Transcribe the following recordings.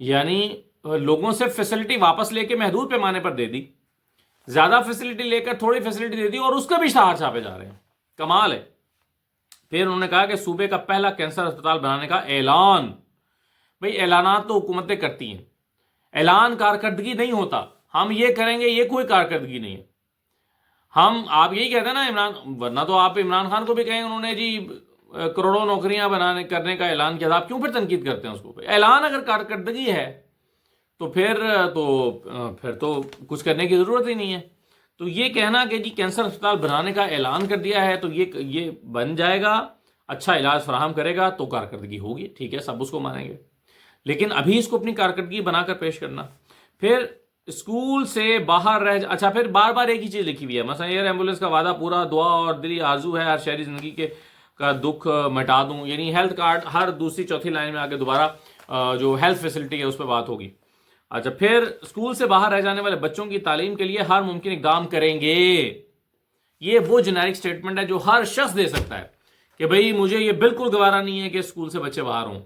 یعنی لوگوں سے فیسلٹی واپس لے کے محدود پیمانے پر دے دی، زیادہ فیسلٹی لے کر تھوڑی فیسلٹی دے دی، اور اس کا بھی اشتہار چھاپے جا رہے ہیں. کمال ہے. پھر انہوں نے کہا کہ صوبے کا پہلا کینسر اسپتال بنانے کا اعلان. بھئی اعلانات تو حکومتیں کرتی ہیں، اعلان کارکردگی نہیں ہوتا. ہم یہ کریں گے، یہ کوئی کارکردگی نہیں ہے. آپ یہی کہتے ہیں نا عمران، ورنہ تو آپ عمران خان کو بھی کہیں انہوں نے جی کروڑوں نوکریاں کرنے کا اعلان کیا تھا، آپ کیوں پھر تنقید کرتے ہیں اس کو؟ اعلان اگر کارکردگی ہے تو پھر تو کچھ کرنے کی ضرورت ہی نہیں ہے. تو یہ کہنا کہ جی کینسر اسپتال بنانے کا اعلان کر دیا ہے تو یہ بن جائے گا، اچھا علاج فراہم کرے گا تو کارکردگی ہوگی، ٹھیک ہے، سب اس کو مانیں گے. لیکن ابھی اس کو اپنی کارکردگی بنا کر پیش کرنا. پھر اسکول سے باہر اچھا پھر بار بار ایک ہی چیز لکھی ہوئی ہے، مثلا ایئر ایمبولینس کا وعدہ پورا، دعا اور دلی آرزو ہے ہر شہری زندگی کا دکھ مٹا دوں. یعنی ہیلتھ کارڈ ہر دوسری چوتھی لائن میں آگے دوبارہ جو ہیلتھ فیسلٹی ہے اس پہ بات ہوگی. اچھا پھر اسکول سے باہر رہ جانے والے بچوں کی تعلیم کے لیے ہر ممکن اقدام کریں گے. یہ وہ جنیرک سٹیٹمنٹ ہے جو ہر شخص دے سکتا ہے کہ بھئی مجھے یہ بالکل گوارا نہیں ہے کہ اسکول سے بچے باہر ہوں.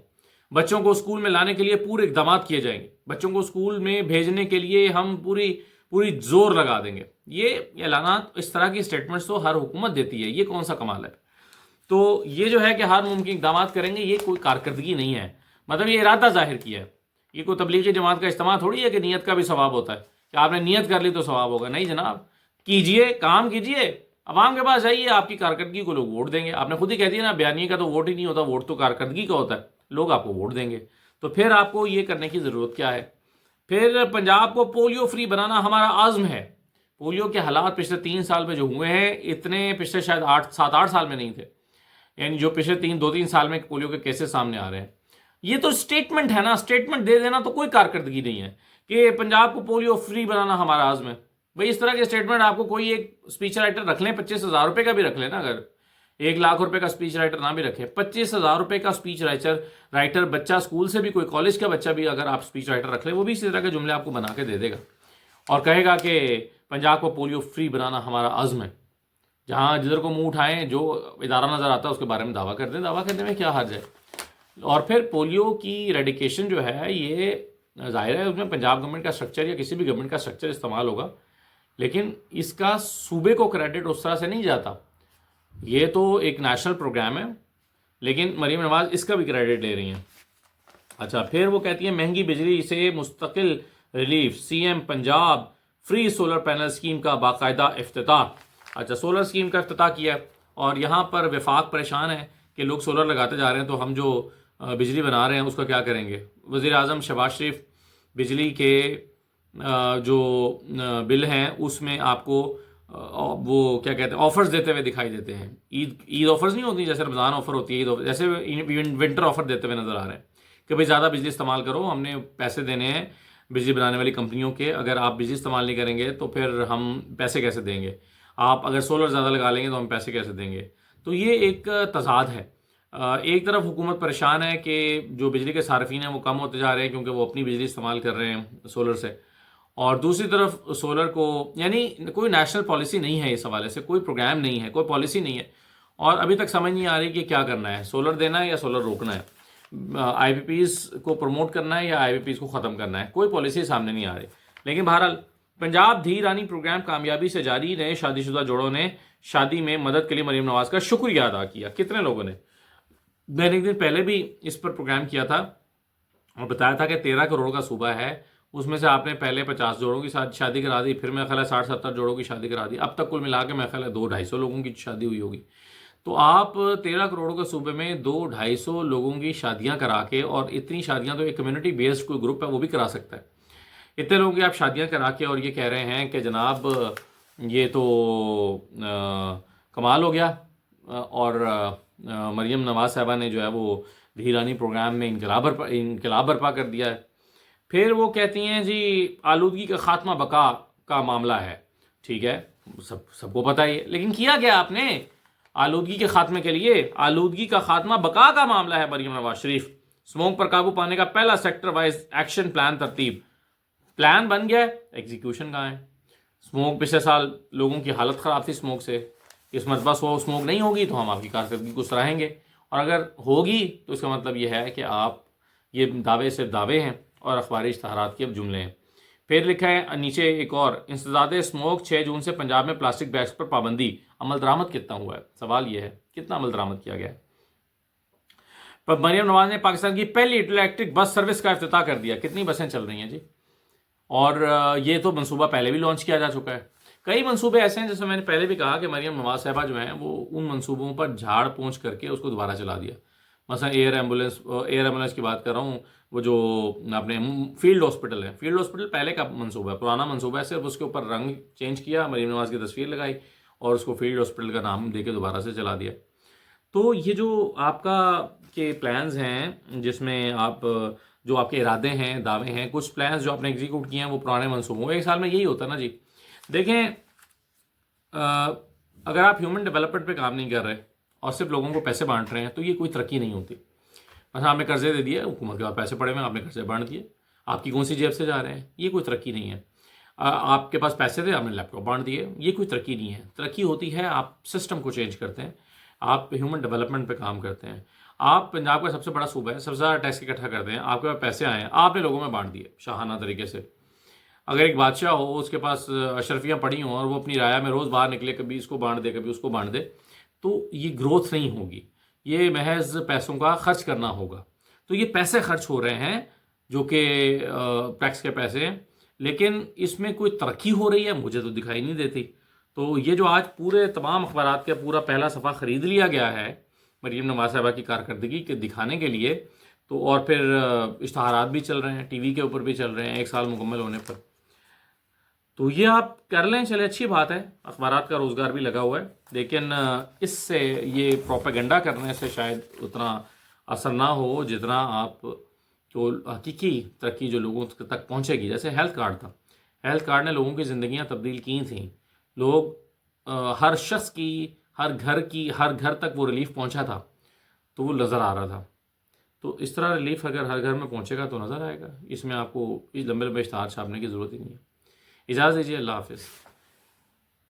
بچوں کو اسکول میں لانے کے لیے پورے اقدامات کیے جائیں گے، بچوں کو اسکول میں بھیجنے کے لیے ہم پوری زور لگا دیں گے. یہ اعلانات، اس طرح کی سٹیٹمنٹس تو ہر حکومت دیتی ہے، یہ کون سا کمال ہے؟ تو یہ جو ہے کہ ہر ممکن اقدامات کریں گے، یہ کوئی کارکردگی نہیں ہے. مطلب یہ ارادہ ظاہر کیا ہے. یہ کوئی تبلیغی جماعت کا اجتماع تھوڑی ہے کہ نیت کا بھی ثواب ہوتا ہے کہ آپ نے نیت کر لی تو ثواب ہوگا. نہیں جناب، کیجئے، کام کیجئے، عوام کے پاس جائیے، آپ کی کارکردگی کو لوگ ووٹ دیں گے. آپ نے خود ہی کہہ دیا نا، بیانیے کا تو ووٹ ہی نہیں ہوتا، ووٹ تو کارکردگی کا ہوتا ہے. لوگ آپ کو ووٹ دیں گے. تو پھر آپ کو یہ کرنے کی ضرورت کیا ہے؟ پھر پنجاب کو پولیو فری بنانا ہمارا عزم ہے. پولیو کے حالات پچھلے 3 سال میں جو ہوئے ہیں، اتنے پچھلے شاید 7-8 سال میں نہیں تھے. یعنی جو پچھلے 2-3 سال میں پولیو کے کیسز سامنے آ رہے ہیں، یہ تو سٹیٹمنٹ ہے نا. سٹیٹمنٹ دے دینا تو کوئی کارکردگی نہیں ہے کہ پنجاب کو پولیو فری بنانا ہمارا عزم ہے. بھئی اس طرح کے سٹیٹمنٹ آپ کو کوئی ایک اسپیچ رائٹر رکھ لیں، 25,000 روپے کا بھی رکھ لیں نا. اگر 1 لاکھ روپے کا اسپیچ رائٹر نہ بھی رکھے، 25,000 روپے کا اسپیچ رائٹر بچہ اسکول سے بھی، کوئی کالج کا بچہ بھی اگر آپ اسپیچ رائٹر رکھ لیں، وہ بھی اسی طرح کے جملے آپ کو بنا کے دے دے گا اور کہے گا کہ پنجاب کو پولیو فری بنانا ہمارا عزم ہے. جہاں جدھر کو منہ اٹھائیں، جو ادارہ نظر آتا ہے اس کے بارے میں دعویٰ کر دیں. دعویٰ کرنے میں کیا حرج ہے؟ اور پھر پولیو کی ریڈیکیشن جو ہے، یہ ظاہر ہے اس میں پنجاب گورنمنٹ کا سٹرکچر یا کسی بھی گورنمنٹ کا سٹرکچر استعمال ہوگا، لیکن اس کا صوبے کو کریڈٹ اس طرح سے نہیں جاتا. یہ تو ایک نیشنل پروگرام ہے، لیکن مریم نواز اس کا بھی کریڈٹ لے رہی ہیں. اچھا پھر وہ کہتی ہیں مہنگی بجلی سے مستقل relief, C M Punjab free solar panel scheme کا باقاعدہ افتتاح. اچھا سولر اسکیم کا افتتاح کیا، اور یہاں پر وفاق پریشان ہے کہ لوگ سولر لگاتے جا رہے ہیں تو ہم جو بجلی بنا رہے ہیں اس کا کیا کریں گے. وزیر اعظم شہباز شریف بجلی کے جو بل ہیں اس میں آپ کو وہ کیا کہتے ہیں، آفرز دیتے ہوئے دکھائی دیتے ہیں. عید آفرز نہیں ہوتی، جیسے رمضان آفر ہوتی ہے، عید آفر، جیسے ونٹر آفر دیتے ہوئے نظر آ رہے ہیں کہ بھئی زیادہ بجلی استعمال کرو، ہم نے پیسے دینے ہیں بجلی بنانے والی کمپنیوں کے، اگر آپ بجلی استعمال نہیں کریں گے تو پھر ہم پیسے کیسے دیں گے. آپ اگر سولر زیادہ لگا لیں گے تو ہم پیسے کیسے دیں گے. تو یہ ایک تضاد ہے. ایک طرف حکومت پریشان ہے کہ جو بجلی کے صارفین ہیں وہ کم ہوتے جا رہے ہیں کیونکہ وہ اپنی بجلی استعمال کر رہے ہیں سولر سے، اور دوسری طرف سولر کو، یعنی کوئی نیشنل پالیسی نہیں ہے، اس حوالے سے کوئی پروگرام نہیں ہے، کوئی پالیسی نہیں ہے، اور ابھی تک سمجھ نہیں آ رہی کہ کیا کرنا ہے، سولر دینا ہے یا سولر روکنا ہے، آئی پی پیز کو پروموٹ کرنا ہے یا آئی پی پیز کو ختم کرنا ہے. کوئی پالیسی سامنے نہیں آ رہی. لیکن بہرحال پنجاب دھی رانی پروگرام کامیابی سے جاری. نئے شادی شدہ جوڑوں نے شادی میں مدد کے لیے مریم نواز کا شکریہ ادا کیا. کتنے لوگوں نے؟ میں نے ایک دن پہلے بھی اس پر پروگرام کیا تھا اور بتایا تھا کہ 13 کروڑ کا صوبہ ہے، اس میں سے آپ نے پہلے 50 جوڑوں کی شادی کرا دی، پھر میرا خیال ہے 60-70 جوڑوں کی شادی کرا دی، اب تک کل ملا کے میرا خیال ہے 200-250 لوگوں کی شادی ہوئی ہوگی. تو آپ 13 کروڑ کے صوبے میں 200-250 لوگوں کی شادیاں کرا کے، اور اتنی شادیاں تو ایک کمیونٹی بیسڈ کوئی گروپ ہے وہ بھی کرا سکتا ہے، اتنے لوگوں کی آپ شادیاں کرا کے اور یہ کہہ رہے ہیں کہ جناب یہ تو کمال ہو گیا، اور مریم نواز صاحبہ نے جو ہے وہ دھیرانی پروگرام میں انقلاب برپا کر دیا ہے. پھر وہ کہتی ہیں جی آلودگی کا خاتمہ بقا کا معاملہ ہے. ٹھیک ہے، سب کو پتہ ہی ہے، لیکن کیا گیا آپ نے آلودگی کے خاتمے کے لیے؟ آلودگی کا خاتمہ بقا کا معاملہ ہے. مریم نواز شریف اسموک پر قابو پانے کا پہلا سیکٹر وائز ایکشن پلان ترتیب. پلان بن گیا ہے، ایگزیکیوشن کہاں ہے؟ اسموک پچھلے سال لوگوں کی حالت خراب تھی اسموک سے، اس مرتبہ اسموک نہیں ہوگی تو ہم آپ کی کارکردگی کو سراہیں گے، اور اگر ہوگی تو اس کا مطلب یہ ہے کہ آپ، یہ دعوے صرف دعوے ہیں اور اخباری اشتہارات کے جملے ہیں۔ پھر لکھا ہے نیچے ایک اور، انسداد اسموک 6 جون سے پنجاب میں پلاسٹک بیگز پر پابندی، عمل درآمد کتنا ہوا ہے؟ سوال یہ ہے کتنا عمل درآمد کیا گیا ہے؟ پر مریم نواز نے پاکستان کی پہلی الیکٹرک بس سروس کا افتتاح کر دیا۔ کتنی بسیں چل رہی ہیں جی؟ اور یہ تو منصوبہ پہلے بھی لانچ کیا جا چکا ہے۔ کئی منصوبے ایسے ہیں جیسے میں نے پہلے بھی کہا کہ مریم نواز صاحبہ جو ہیں وہ ان منصوبوں پر جھاڑ پونچھ کر کے اس کو دوبارہ چلا دیا۔ مثلا ایئر ایمبولینس کی بات کر رہا ہوں، وہ جو اپنے فیلڈ ہاسپٹل ہے، فیلڈ ہاسپٹل پہلے کا منصوبہ ہے، پرانا منصوبہ ہے، صرف اس کے اوپر رنگ چینج کیا، مریم نواز کی تصویر لگائی اور اس کو فیلڈ ہاسپٹل کا نام دے کے دوبارہ سے چلا دیا۔ تو یہ جو آپ کا کے پلانز ہیں جس میں جو آپ کے ارادے ہیں، دعوے ہیں، کچھ پلانز جو آپ نے ایگزیکیوٹ کیے ہیں وہ پرانے منصوبوں، ایک سال میں یہی ہوتا ہے نا جی۔ دیکھیں اگر آپ ہیومن ڈیولپمنٹ پہ کام نہیں کر رہے اور صرف لوگوں کو پیسے بانٹ رہے ہیں تو یہ کوئی ترقی نہیں ہوتی۔ مثلا آپ نے قرضے دے دیے، حکومت کے پاس پیسے پڑے ہوئے، آپ نے قرضے بانٹ دیے، آپ کی کون سی جیب سے جا رہے ہیں؟ یہ کوئی ترقی نہیں ہے۔ آپ کے پاس پیسے تھے، آپ نے لیپ ٹاپ بانٹ دیے، یہ کوئی ترقی نہیں ہے۔ ترقی ہوتی ہے آپ سسٹم کو چینج کرتے ہیں، آپ ہیومن ڈیولپمنٹ پہ کام کرتے ہیں۔ آپ پنجاب کا سب سے بڑا صوبہ ہے، سب سے زیادہ ٹیکس اکٹھا کرتے ہیں، آپ کے پاس پیسے آئے ہیں، آپ نے لوگوں میں بانٹ دیے شاہانہ طریقے سے۔ اگر ایک بادشاہ ہو، اس کے پاس اشرفیاں پڑی ہوں اور وہ اپنی رعایا میں روز باہر نکلے، کبھی اس کو بانٹ دے کبھی اس کو بانٹ دے، تو یہ گروتھ نہیں ہوگی، یہ محض پیسوں کا خرچ کرنا ہوگا۔ تو یہ پیسے خرچ ہو رہے ہیں جو کہ ٹیکس کے پیسے ہیں، لیکن اس میں کوئی ترقی ہو رہی ہے مجھے تو دکھائی نہیں دیتی۔ تو یہ جو آج پورے تمام اخبارات کا پورا پہلا صفحہ خرید لیا گیا ہے مریم نواز صاحبہ کی کارکردگی کے دکھانے کے لیے، تو اور پھر اشتہارات بھی چل رہے ہیں، ٹی وی کے اوپر بھی چل رہے ہیں 1 سال مکمل ہونے پر، تو یہ آپ کر لیں، چلے اچھی بات ہے، اخبارات کا روزگار بھی لگا ہوا ہے، لیکن اس سے یہ پروپیگنڈا کرنے سے شاید اتنا اثر نہ ہو جتنا آپ جو حقیقی ترقی جو لوگوں تک پہنچے گی۔ جیسے ہیلتھ کارڈ تھا، ہیلتھ کارڈ نے لوگوں کی زندگیاں تبدیل کی تھیں، لوگ ہر شخص کی، ہر گھر تک وہ ریلیف پہنچا تھا تو وہ نظر آ رہا تھا۔ تو اس طرح ریلیف اگر ہر گھر میں پہنچے گا تو نظر آئے گا، اس میں آپ کو اس لمبے اشتہار چھاپنے کی ضرورت ہی نہیں ہے۔ اجازت دیجیے، اللہ حافظ۔